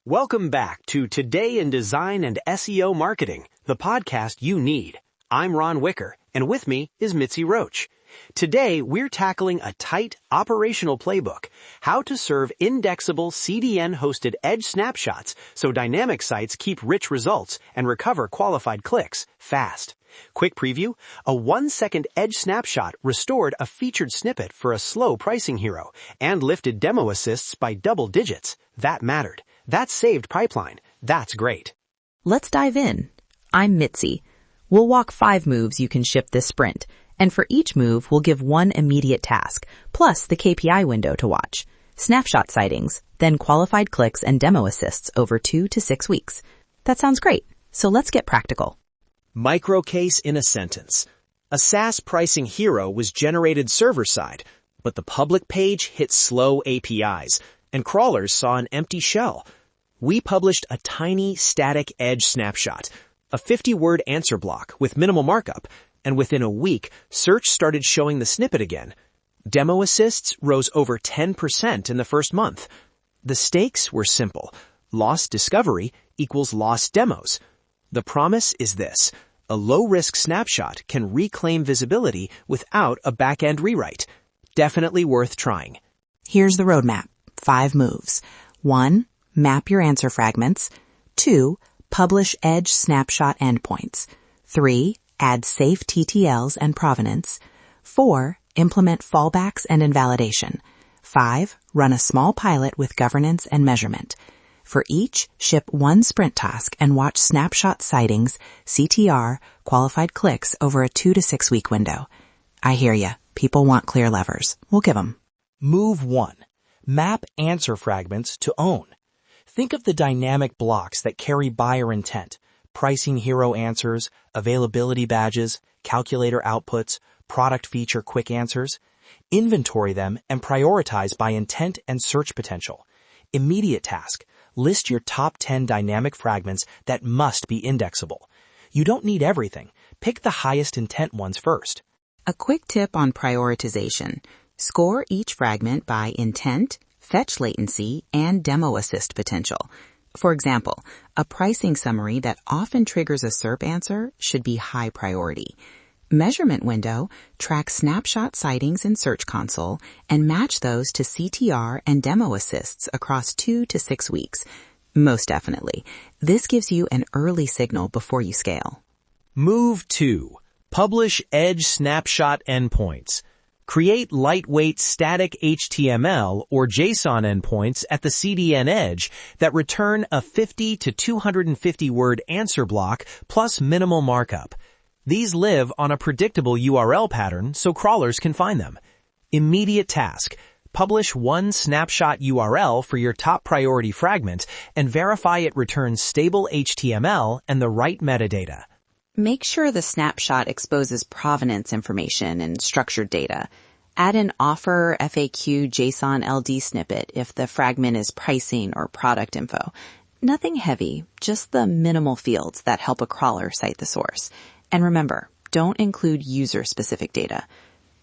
Welcome back to Today in Design and SEO Marketing, the podcast you need. I'm Ron Wicker, and with me is Mitzi Roach. Today, we're tackling a tight, operational playbook, how to serve indexable CDN-hosted edge snapshots so dynamic sites keep rich results and recover qualified clicks fast. Quick preview, a 1-second edge snapshot restored a featured snippet for a slow pricing hero and lifted demo assists by double digits. That mattered. That saved pipeline. That's great. Let's dive in. I'm Mitzi. We'll walk 5 moves you can ship this sprint, and for each move, we'll give 1 immediate task, plus the KPI window to watch. Snapshot sightings, then qualified clicks and demo assists over 2 to 6 weeks. That sounds great, so let's get practical. Micro case in a sentence. A SaaS pricing hero was generated server-side, but the public page hit slow APIs, and crawlers saw an empty shell. We published a tiny static edge snapshot, a 50-word answer block with minimal markup, and within a week, search started showing the snippet again. Demo assists rose over 10% in the first month. The stakes were simple. Lost discovery equals lost demos. The promise is this: a low-risk snapshot can reclaim visibility without a back-end rewrite. Definitely worth trying. Here's the roadmap. 5 moves. 1. Map your answer fragments. 2. Publish edge snapshot endpoints. 3. Add safe TTLs and provenance. 4. Implement fallbacks and invalidation. 5. Run a small pilot with governance and measurement. For each, ship 1 sprint task and watch snapshot sightings, CTR, qualified clicks over a 2 to 6 week window. I hear ya. People want clear levers. We'll give them. Move 1. Map answer fragments to own. Think of the dynamic blocks that carry buyer intent: pricing hero answers, availability badges, calculator outputs, product feature quick answers. Inventory them and prioritize by intent and search potential. Immediate task: list your top 10 dynamic fragments that must be indexable. You don't need everything. Pick the highest intent ones first. A quick tip on prioritization. Score each fragment by intent, fetch latency, and demo assist potential. For example, a pricing summary that often triggers a SERP answer should be high priority. Measurement window, track snapshot sightings in Search Console and match those to CTR and demo assists across 2 to 6 weeks. Most definitely. This gives you an early signal before you scale. Move 2. Publish edge snapshot endpoints. Create lightweight static HTML or JSON endpoints at the CDN edge that return a 50 to 250 word answer block plus minimal markup. These live on a predictable URL pattern so crawlers can find them. Immediate task: publish 1 snapshot URL for your top priority fragment and verify it returns stable HTML and the right metadata. Make sure the snapshot exposes provenance information and structured data. Add an offer FAQ JSON LD snippet if the fragment is pricing or product info. Nothing heavy, just the minimal fields that help a crawler cite the source. And remember, don't include user-specific data.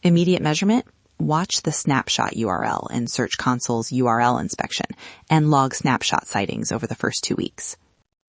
Immediate measurement: watch the snapshot URL in Search Console's URL inspection and log snapshot sightings over the first 2 weeks.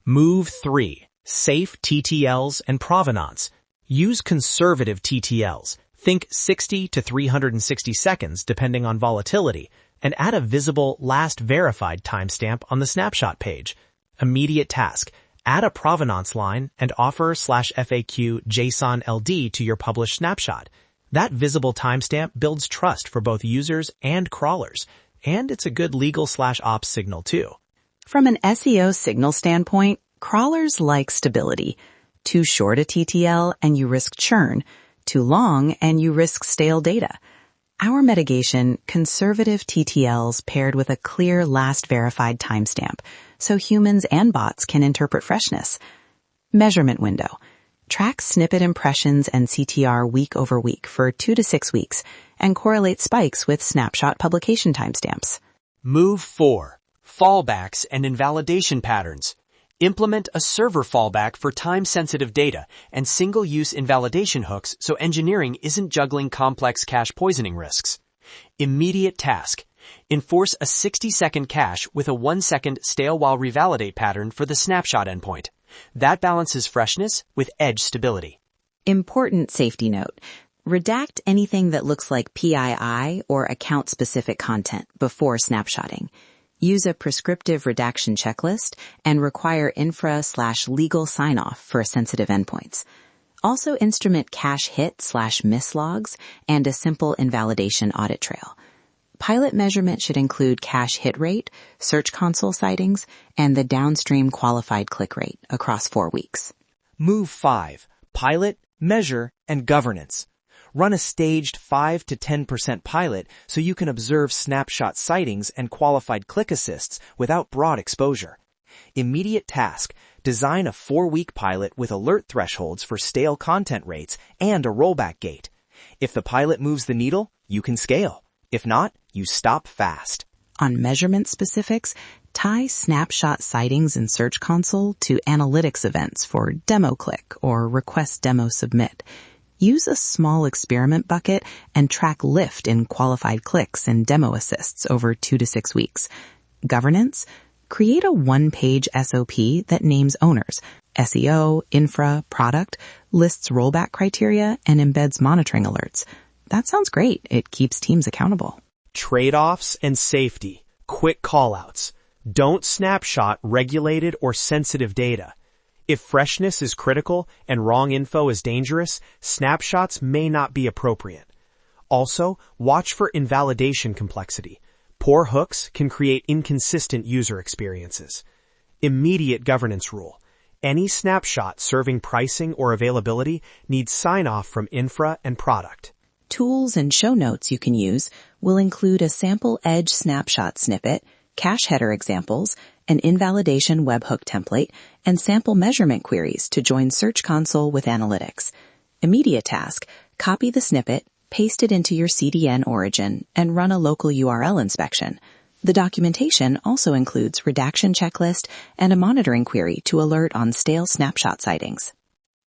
Move 3. Safe TTLs and provenance. Use conservative TTLs. Think 60 to 360 seconds depending on volatility, and add a visible last verified timestamp on the snapshot page. Immediate task: add a provenance line and offer/FAQ JSON LD to your published snapshot. That visible timestamp builds trust for both users and crawlers, and it's a good legal/ops signal too. From an SEO signal standpoint, crawlers like stability. Too short a TTL and you risk churn. Too long and you risk stale data. Our mitigation: conservative TTLs paired with a clear last verified timestamp, so humans and bots can interpret freshness. Measurement window: track snippet impressions and CTR week over week for 2 to 6 weeks and correlate spikes with snapshot publication timestamps. Move 4. Fallbacks and invalidation patterns. Implement a server fallback for time-sensitive data and single-use invalidation hooks so engineering isn't juggling complex cache poisoning risks. Immediate task: Enforce a 60-second cache with a 1-second stale while revalidate pattern for the snapshot endpoint. That balances freshness with edge stability. Important safety note. Redact anything that looks like PII or account-specific content before snapshotting. Use a prescriptive redaction checklist and require infra/legal sign-off for sensitive endpoints. Also instrument cache hit/miss logs and a simple invalidation audit trail. Pilot measurement should include cache hit rate, Search Console sightings, and the downstream qualified click rate across 4 weeks. Move 5. Pilot, measure, and governance. Run a staged 5 to 10% pilot so you can observe snapshot sightings and qualified click assists without broad exposure. Immediate task. Design a 4-week pilot with alert thresholds for stale content rates and a rollback gate. If the pilot moves the needle, you can scale. If not, you stop fast. On measurement specifics, tie snapshot sightings in Search Console to analytics events for demo click or request demo submit. Use a small experiment bucket and track lift in qualified clicks and demo assists over 2 to 6 weeks. Governance. Create a 1-page SOP that names owners, SEO, infra, product, lists rollback criteria, and embeds monitoring alerts. That sounds great. It keeps teams accountable. Trade-offs and safety. Quick callouts. Don't snapshot regulated or sensitive data. If freshness is critical and wrong info is dangerous, snapshots may not be appropriate. Also, watch for invalidation complexity. Poor hooks can create inconsistent user experiences. Immediate governance rule. Any snapshot serving pricing or availability needs sign-off from infra and product. Tools and show notes you can use will include a sample edge snapshot snippet, cache header examples, an invalidation webhook template, and sample measurement queries to join Search Console with analytics. Immediate task, copy the snippet, paste it into your CDN origin, and run a local URL inspection. The documentation also includes redaction checklist and a monitoring query to alert on stale snapshot sightings.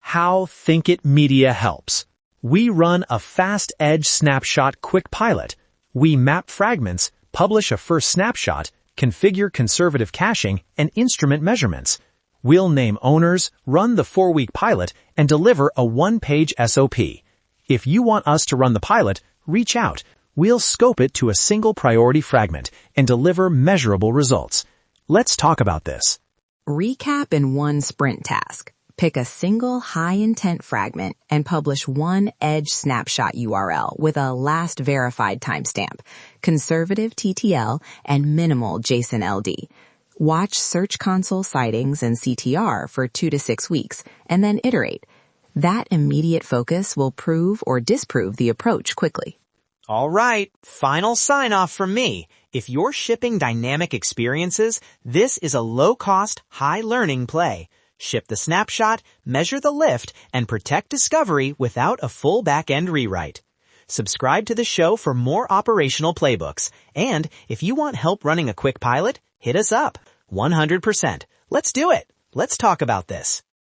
How ThinkIt Media helps. We run a fast edge snapshot quick pilot. We map fragments, publish a first snapshot, configure conservative caching, and instrument measurements. We'll name owners, run the 4-week pilot, and deliver a 1-page SOP. If you want us to run the pilot, reach out. We'll scope it to a single priority fragment and deliver measurable results. Let's talk about this. Recap in one sprint task. Pick a single high-intent fragment and publish one edge snapshot URL with a last verified timestamp, conservative TTL, and minimal JSON LD. Watch Search Console sightings and CTR for 2 to 6 weeks, and then iterate. That immediate focus will prove or disprove the approach quickly. All right, final sign-off from me. If you're shipping dynamic experiences, this is a low-cost, high-learning play. Ship the snapshot, measure the lift, and protect discovery without a full back-end rewrite. Subscribe to the show for more operational playbooks. And if you want help running a quick pilot, hit us up. 100%. Let's do it. Let's talk about this.